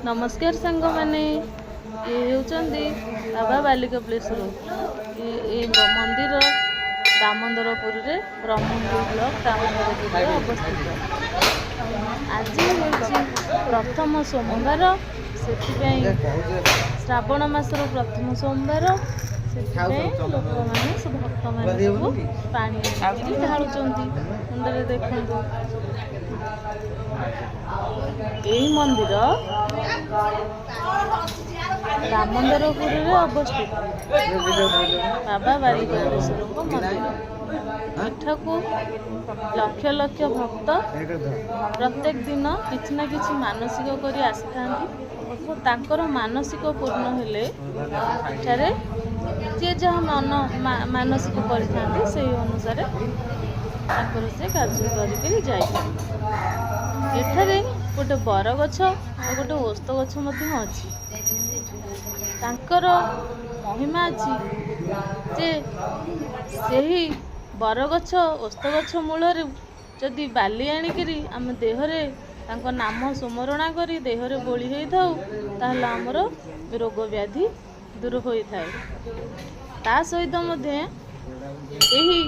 नमस्कार सांग मैंने ये होचंदी बाबा बालिकप्लेश्वर मंदिर दामोदरपुर रे ब्रह्मपुर ब्लॉक दामोदरपुर रे अवस्थित। आज हूँ प्रथम सोमवार से श्रावण मासर प्रथम सोमवार से लोक मैंने सब भक्त मैंने सब पानी ढालुंट मुंडे देखु। यही मंदिर दामोदरपुर रे अवस्थित बाबा बालिकप्लेश्वर मंदिर। एठाकू लक्ष लक्ष भक्त प्रत्येक दिन किछि ना किछि मानसिक करी आसी तांकर मानसिक पूर्ण हेले एठारे जे जहाँ मानसिक करिथांती सेही अनुसार तांकर से कार्य करिके जाय। एठारे गोटे बरगछ और गोटे ओस्त गछ मध्य अछि। तांकर महिमा अछि जे सेही बरगछ ओस्त गछ मूल जदि बाली आनिकरी आम देहरे तांको नाम सुमरणा करी देहरे बोली होई थाउ ताहले हमर रोग व्याधि दूर होई थाए। ता सहित मध्य एही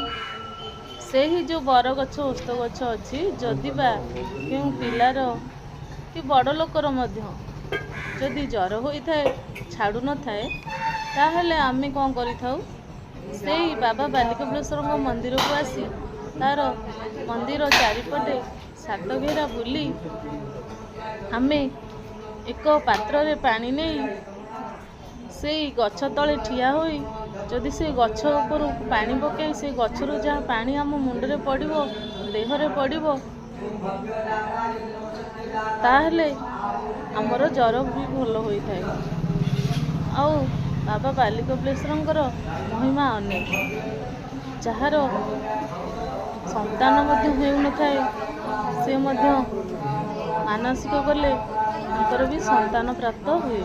सेही जो बरगछ ओस्त गछ अछि जदि बा केउ पिलार कि बड़ लोकर मध्य जदि जर होई थाए छाड़ू न थाए ताहले आमे कोन करि थाउ सेही बाबा बालिकप्लेश्वर मंदिर को आसी तार मंदिर चारिपटे सात घेरा बुली आमे एक पात्र रे पानी नहीं से गछ तले ठिया होई जदि से गछ ऊपर पानी पकई से गछरू जहाँ पानी आम मुंडरे पड़िबो देहरे पड़िबो ताहले हमर जर भी भल होई थाए। आउ बाबा बालिकप्लेश्वर महिमा अनेक जार संतान मध्य हेउ न थाए से मध्य मानसिक कले तांकर भी संतान प्राप्त हुए।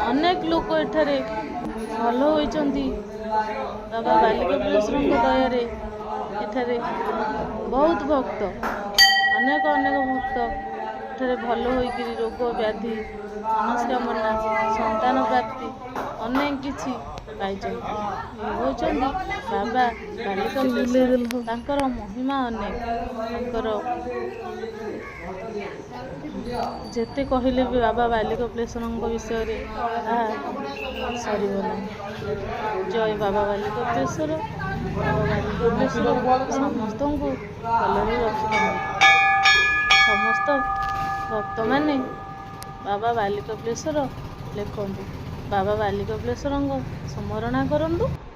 अनेक लोक एठारे भल होइचंती बाबा बालिकप्लेश्वर दयारे। एठारे बहुत भक्त अनेक अनेक भक्त एठारे भल होइकरी रोग व्याधि मनस्कामना संतान प्राप्ति अनेक किछि पाइचंती। होचंदी बाबा बालिकप्लेश्वर तांकर महिमा अनेक तांकर जेते कहले भी बाबा बालिकप्लेश्वर विषय रे सरीबना। जय बाबा बालिकप्लेश्वर। बाबा बालिकप्लेश्वर समस्त को भलरे रखिथा। समस्त भक्त माने बाबा बालिकप्लेश्वर लेखंतु बाबा बालिकप्लेश्वर स्मरणा करंतु।